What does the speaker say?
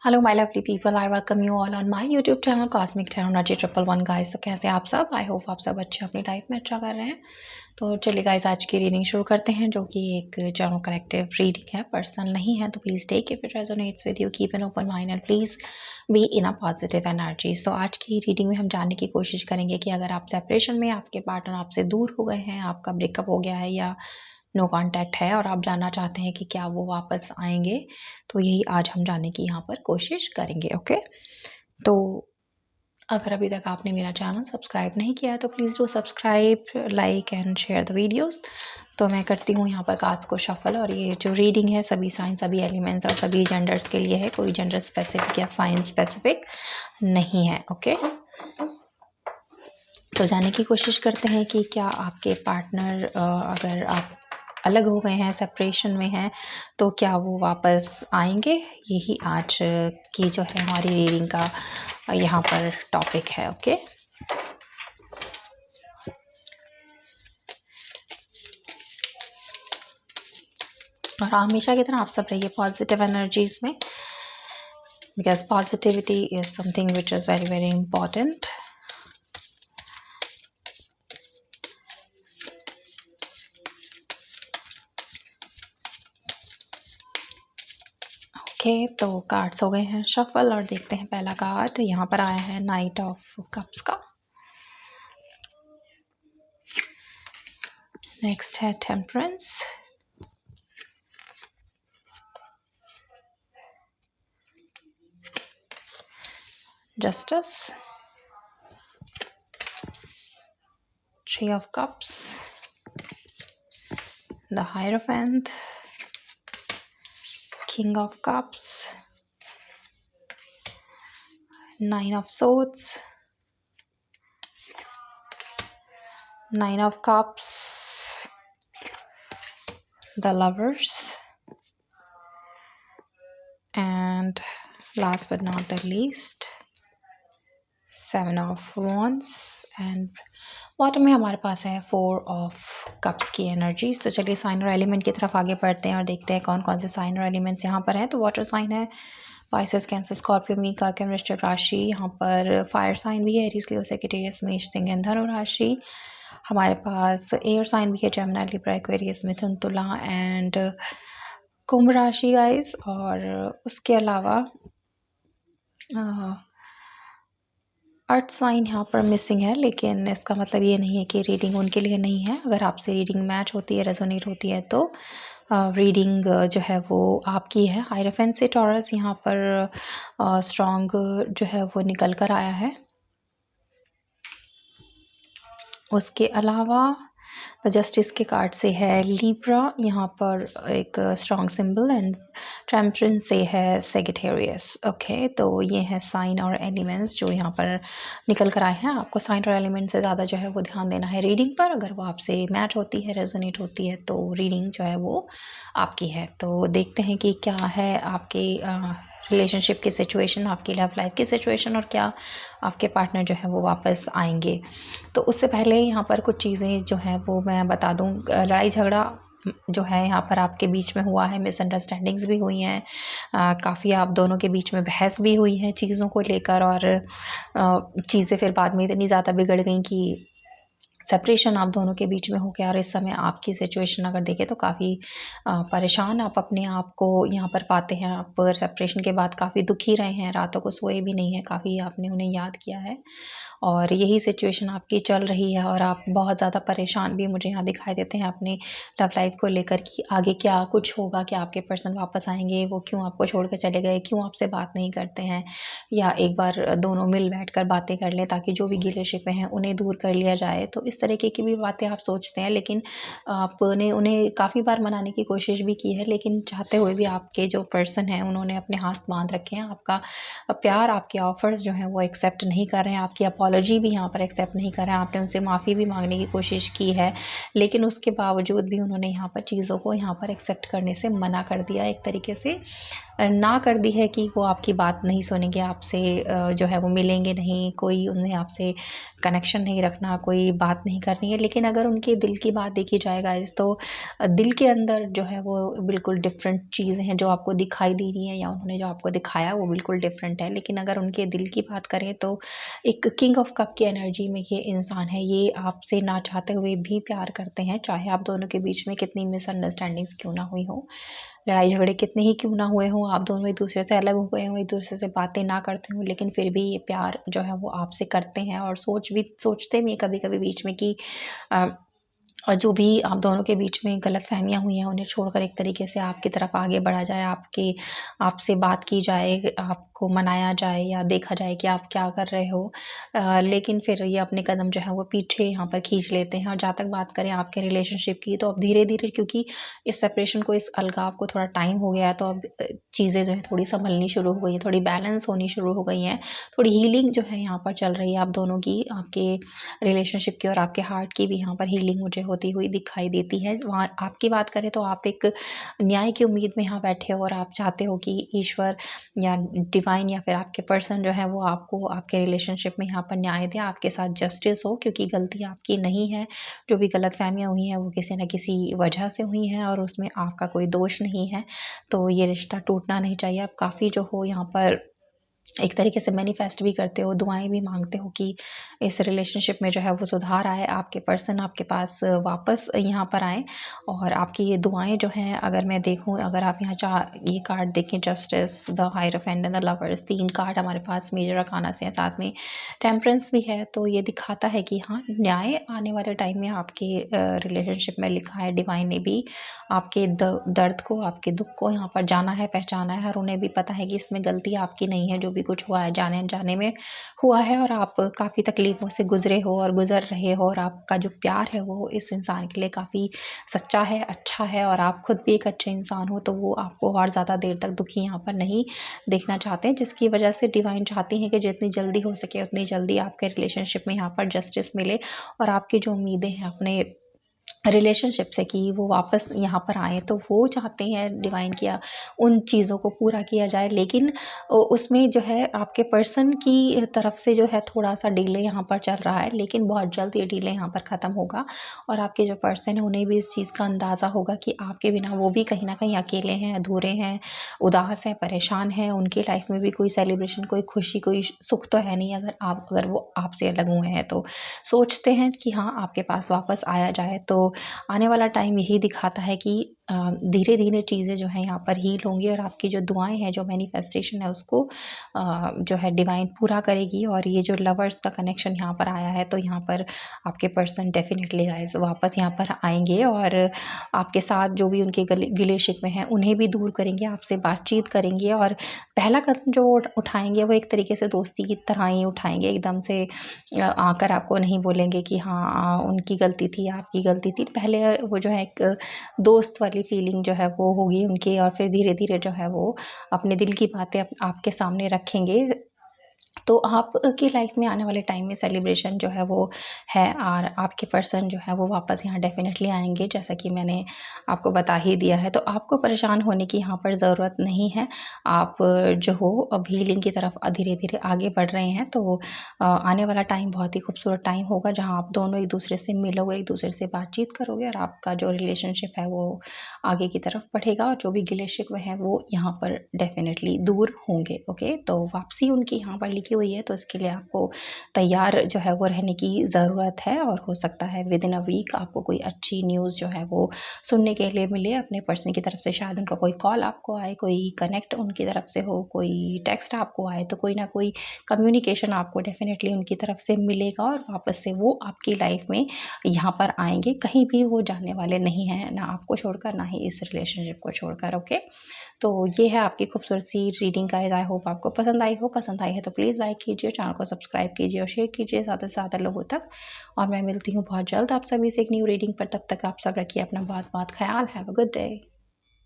Hello my lovely people, I welcome you all on my YouTube channel cosmic technology 111 guys. तो कैसे आप सब? I hope आप सब अच्छे अपनी लाइफ में अच्छा कर रहे हैं। तो चलिए गाइस, आज की रीडिंग शुरू करते हैं, जो कि एक जनरल कलेक्टिव रीडिंग है, पर्सनल नहीं है। तो please take if it resonates with you, keep an open mind and please be in a positive energy. तो आज की रीडिंग में हम जानने की कोशिश करेंगे कि अगर आप सेपरेशन में, आपके पार्टनर आपसे दूर हो गए हैं, आपका ब्रेकअप हो गया है या नो कांटेक्ट है और आप जानना चाहते हैं कि क्या वो वापस आएंगे, तो यही आज हम जानने की यहाँ पर कोशिश करेंगे। ओके, तो अगर अभी तक आपने मेरा चैनल सब्सक्राइब नहीं किया है तो please do subscribe, like and share the videos. तो मैं करती हूँ यहाँ पर कार्ड्स को शफल, और ये जो रीडिंग है सभी साइन, सभी एलिमेंट्स और सभी जेंडर्स के लिए है, कोई जेंडर स्पेसिफिक या साइन स्पेसिफिक नहीं है। ओके, तो जानने की कोशिश करते हैं कि क्या आपके पार्टनर, अगर आप अलग हो गए हैं, सेपरेशन में हैं, तो क्या वो वापस आएंगे। यही आज की जो है हमारी रीडिंग का यहाँ पर टॉपिक है। ओके, और हमेशा की तरह आप सब रहिए पॉजिटिव एनर्जीज में, because positivity is something which is very very important. Okay, तो कार्ड्स हो गए हैं शफल, और देखते हैं पहला कार्ड यहाँ पर आया है नाइट ऑफ कप्स का। नेक्स्ट है temperance, Justice, Three of Cups, the Hierophant, King of Cups, Nine of Swords, Nine of Cups, the Lovers, and last but not the least, Seven of Wands, and bottom में हमारे पास है four of cups की energies. तो चलिए sign और element की तरफ आगे बढ़ते हैं और देखते हैं कौन कौन से साइन और एलिमेंट्स यहाँ पर हैं। तो वाटर साइन है पाइसेस, कैंसर, स्कॉर्पियो, मीन, कर्क, वृश्चिक राशि। यहाँ पर फायर साइन भी है एरीज, लियो, सैजिटेरियस, मेष, सिंह एंड धनु राशि। हमारे पास एयर साइन भी है जेमिनी, लिब्रा, एक्वेरियस, मिथुन, तुला एंड कुंभ राशि गाइस। और उसके अलावा अर्थ साइन यहाँ पर मिसिंग है, लेकिन इसका मतलब ये नहीं है कि रीडिंग उनके लिए नहीं है। अगर आपसे रीडिंग मैच होती है, रेजोनेट होती है, तो रीडिंग जो है वो आपकी है। हायरोफेंट से टॉरस यहाँ पर स्ट्रॉन्ग जो है वो निकल कर आया है। उसके अलावा जस्टिस के कार्ड से है लिब्रा, यहाँ पर एक स्ट्रॉन्ग सिंबल, एंड टेम्परेंस से है सेजिटेरियस। ओके, तो ये है साइन और एलिमेंट्स जो यहाँ पर निकल कर आए हैं। आपको साइन और एलिमेंट से ज़्यादा जो है वो ध्यान देना है रीडिंग पर। अगर वो आपसे मैच होती है, रेजोनेट होती है, तो रीडिंग जो है वो आपकी है। तो देखते हैं कि क्या है आपकी रिलेशनशिप की सिचुएशन, आपकी लव लाइफ की सिचुएशन, और क्या आपके पार्टनर जो है वो वापस आएंगे। तो उससे पहले यहाँ पर कुछ चीज़ें जो हैं वो मैं बता दूँ। लड़ाई झगड़ा जो है यहाँ पर आपके बीच में हुआ है, मिसअंडरस्टैंडिंग्स भी हुई हैं, काफ़ी आप दोनों के बीच में बहस भी हुई है चीज़ों को लेकर, और चीज़ें फिर बाद में इतनी ज़्यादा बिगड़ गई कि सेपरेशन आप दोनों के बीच में हो गया। और इस समय आपकी सिचुएशन अगर देखें तो काफ़ी परेशान आप अपने आप को यहाँ पर पाते हैं। आप सेपरेशन के बाद काफ़ी दुखी रहे हैं, रातों को सोए भी नहीं हैं, काफ़ी आपने उन्हें याद किया है, और यही सिचुएशन आपकी चल रही है। और आप बहुत ज़्यादा परेशान भी मुझे यहाँ दिखाई देते हैं अपने लव लाइफ को लेकर कि आगे क्या कुछ होगा, कि आपके पर्सन वापस आएंगे, वो क्यों आपको छोड़ कर चले गए, क्यों आपसे बात नहीं करते हैं, या एक बार दोनों मिल बैठ कर बातें कर लें ताकि जो भी गिले शिकवे हैं उन्हें दूर कर लिया जाए। तो इस तरीके की भी बातें आप सोचते हैं, लेकिन आपने उन्हें काफ़ी बार मनाने की कोशिश भी की है, लेकिन चाहते हुए भी आपके जो पर्सन हैं उन्होंने अपने हाथ बांध रखे हैं। आपका प्यार, आपके ऑफर्स जो हैं वो एक्सेप्ट नहीं कर रहे हैं, आपकी अपॉलॉजी भी यहाँ पर एक्सेप्ट नहीं कर रहे हैं। आपने उनसे माफ़ी भी मांगने की कोशिश की है, लेकिन उसके बावजूद भी उन्होंने यहाँ पर चीज़ों को यहाँ पर एक्सेप्ट करने से मना कर दिया एक तरीके से। ना कर दी है कि वो आपकी बात नहीं सुनेंगे, आपसे जो है वो मिलेंगे नहीं, कोई उन्हें आपसे कनेक्शन नहीं रखना, कोई बात नहीं करनी है। लेकिन अगर उनके दिल की बात देखी जाए गाइज़, तो दिल के अंदर जो है वो बिल्कुल डिफरेंट चीज़ें हैं जो आपको दिखाई दे रही हैं, या उन्होंने जो आपको दिखाया वो बिल्कुल डिफरेंट है। लेकिन अगर उनके दिल की बात करें तो एक किंग ऑफ कप की एनर्जी में ये इंसान है, ये आपसे ना चाहते हुए भी प्यार करते हैं, चाहे आप दोनों के बीच में कितनी मिसअंडरस्टैंडिंग्स क्यों ना हुई हो, लड़ाई झगड़े कितने ही क्यों ना हुए हों, आप दोनों एक-दूसरे से अलग हो गए हों, एक-दूसरे से बातें ना करते हों, लेकिन फिर भी ये प्यार जो है वो आपसे करते हैं, और सोचते भी हैं कभी-कभी बीच में कि अ और जो भी आप दोनों के बीच में गलतफ़हमियाँ हुई हैं, उन्हें छोड़कर एक तरीके से आपकी तरफ आगे बढ़ा जाए, आपसे बात की जाए, आपको मनाया जाए या देखा जाए कि आप क्या कर रहे हो। लेकिन फिर ये अपने कदम जो है वो पीछे यहाँ पर खींच लेते हैं। और जहाँ तक बात करें आपके रिलेशनशिप की, तो अब धीरे-धीरे, क्योंकि इस सेपरेशन को, इस अलगाव को थोड़ा टाइम हो गया है, तो अब चीज़ें जो हैं थोड़ी सँभलनी शुरू हो गई हैं, थोड़ी बैलेंस होनी शुरू हो गई हैं, थोड़ी हीलिंग जो है यहाँ पर चल रही है आप दोनों की, आपके रिलेशनशिप की और आपके हार्ट की भी यहाँ पर हीलिंग मुझे होती हुई दिखाई देती है। वहाँ आपकी बात करें तो आप एक न्याय की उम्मीद में यहाँ बैठे हो, और आप चाहते हो कि ईश्वर या डिवाइन या फिर आपके पर्सन जो है वो आपको आपके रिलेशनशिप में यहाँ पर न्याय दें, आपके साथ जस्टिस हो, क्योंकि गलती आपकी नहीं है। जो भी गलतफ़हमियाँ हुई हैं वो किसी न किसी वजह से हुई हैं, और उसमें आपका कोई दोष नहीं है। तो ये रिश्ता टूटना नहीं चाहिए। आप काफ़ी जो हो यहाँ पर एक तरीके से मैनिफेस्ट भी करते हो, दुआएँ भी माँगते हो कि इस रिलेशनशिप में जो है वो सुधार आए, आपके पर्सन आपके पास वापस यहाँ पर आएँ। और आपकी ये दुआएँ जो हैं, अगर मैं देखूँ, अगर आप यहाँ ये कार्ड देखें, justice, the hierophant and the lovers, 3 card हमारे पास मेजर अरकाना से हैं, साथ में टेम्परेंस भी है। तो ये दिखाता है कि हाँ, न्याय आने वाले टाइम में आपके रिलेशनशिप में लिखा है। डिवाइन ने भी आपके दर्द को, आपके दुःख को यहाँ पर जाना है, पहचाना है, और उन्हें भी पता है कि इसमें गलती आपकी नहीं है, जो भी कुछ हुआ है जाने-अनजाने में हुआ है, और आप काफ़ी तकलीफ़ों से गुज़रे हो और गुज़र रहे हो, और आपका जो प्यार है वो इस इंसान के लिए काफ़ी सच्चा है, अच्छा है, और आप खुद भी एक अच्छे इंसान हो, तो वो आपको और ज़्यादा देर तक दुखी यहाँ पर नहीं देखना चाहते हैं, जिसकी वजह से डिवाइन चाहती हैं कि जितनी जल्दी हो सके उतनी जल्दी आपके रिलेशनशिप में यहाँ पर जस्टिस मिले, और आपकी जो उम्मीदें हैं अपने रिलेशनशिप से कि वो वापस यहाँ पर आएँ, तो वो चाहते हैं डिवाइन कि उन चीज़ों को पूरा किया जाए। लेकिन उसमें जो है आपके पर्सन की तरफ से जो है थोड़ा-सा डिले यहाँ पर चल रहा है, लेकिन बहुत जल्द ये डिले यहाँ पर ख़त्म होगा, और आपके जो पर्सन है उन्हें भी इस चीज़ का अंदाज़ा होगा कि आपके बिना वो भी कहीं न कहीं अकेले हैं, अधूरे हैं, उदास हैं, परेशान हैं। उनकी लाइफ़ में भी कोई सेलिब्रेशन, कोई खुशी, कोई सुख तो है नहीं, अगर वो आपसे अलग हुए हैं तो। सोचते हैं कि हाँ, आपके पास वापस आया जाए। तो आने वाला टाइम यही दिखाता है कि धीरे-धीरे चीज़ें जो हैं यहाँ पर हील होंगी, और आपकी जो दुआएँ हैं, जो मैनिफेस्टेशन है उसको जो है डिवाइन पूरा करेगी। और ये जो लवर्स का कनेक्शन यहाँ पर आया है, तो यहाँ पर आपके पर्सन डेफ़िनिटली गाइज़ वापस यहाँ पर आएँगे, और आपके साथ जो भी उनके गिले-शिकवे हैं उन्हें भी दूर करेंगे, आपसे बातचीत करेंगे, और पहला कदम जो वो उठाएँगे वो एक तरीके से दोस्ती की तरह ही उठाएँगे। एकदम से आकर आपको नहीं बोलेंगे कि हाँ, उनकी गलती थी, आपकी गलती थी। पहले वो जो है एक दोस्त वाली फीलिंग जो है वो होगी उनकी, और फिर धीरे-धीरे जो है वो अपने दिल की बातें आपके सामने रखेंगे। तो आपकी लाइफ में आने वाले टाइम में सेलिब्रेशन जो है वो है, और आपके पर्सन जो है वो वापस यहाँ डेफ़िनेटली आएँगे, जैसा कि मैंने आपको बता ही दिया है। तो आपको परेशान होने की यहाँ पर ज़रूरत नहीं है। आप जो हो अब हीलिंग की तरफ धीरे-धीरे आगे बढ़ रहे हैं, तो आने वाला टाइम बहुत ही खूबसूरत टाइम होगा, जहाँ आप दोनों एक-दूसरे से मिलोगे, एक-दूसरे से बातचीत करोगे, और आपका जो रिलेशनशिप है वो आगे की तरफ बढ़ेगा, और जो भी गिले-शिकवे हैं वो यहाँ पर डेफ़िनेटली दूर होंगे। ओके? तो वापसी उनकी यहाँ पर लिखी हुई है, तो इसके लिए आपको तैयार जो है वो रहने की ज़रूरत है, और हो सकता है विदिन अ वीक आपको कोई अच्छी न्यूज़ जो है वो सुनने के लिए मिले अपने पर्सन की तरफ से। शायद उनका कोई कॉल आपको आए, कोई कनेक्ट उनकी तरफ से हो, कोई टेक्स्ट आपको आए, तो कोई ना कोई कम्युनिकेशन आपको डेफ़िनेटली उनकी तरफ से मिलेगा, और वापस से वो आपकी लाइफ़ में यहाँ पर आएँगे। कहीं भी वो जाने वाले नहीं हैं, ना आपको छोड़कर, ना ही इस रिलेशनशिप को छोड़कर। ओके? तो ये है आपकी खूबसूरत सी रीडिंग गाइस। आई होप आपको पसंद आई हो। पसंद आई है तो प्लीज़ लाइक कीजिए, चैनल को सब्सक्राइब कीजिए, और शेयर कीजिए ज़्यादा से ज़्यादा लोगों तक। और मैं मिलती हूँ बहुत जल्द आप सभी से एक न्यू रीडिंग पर। तब तक आप सब रखिए अपना बहुत-बहुत ख़्याल। Have a good day.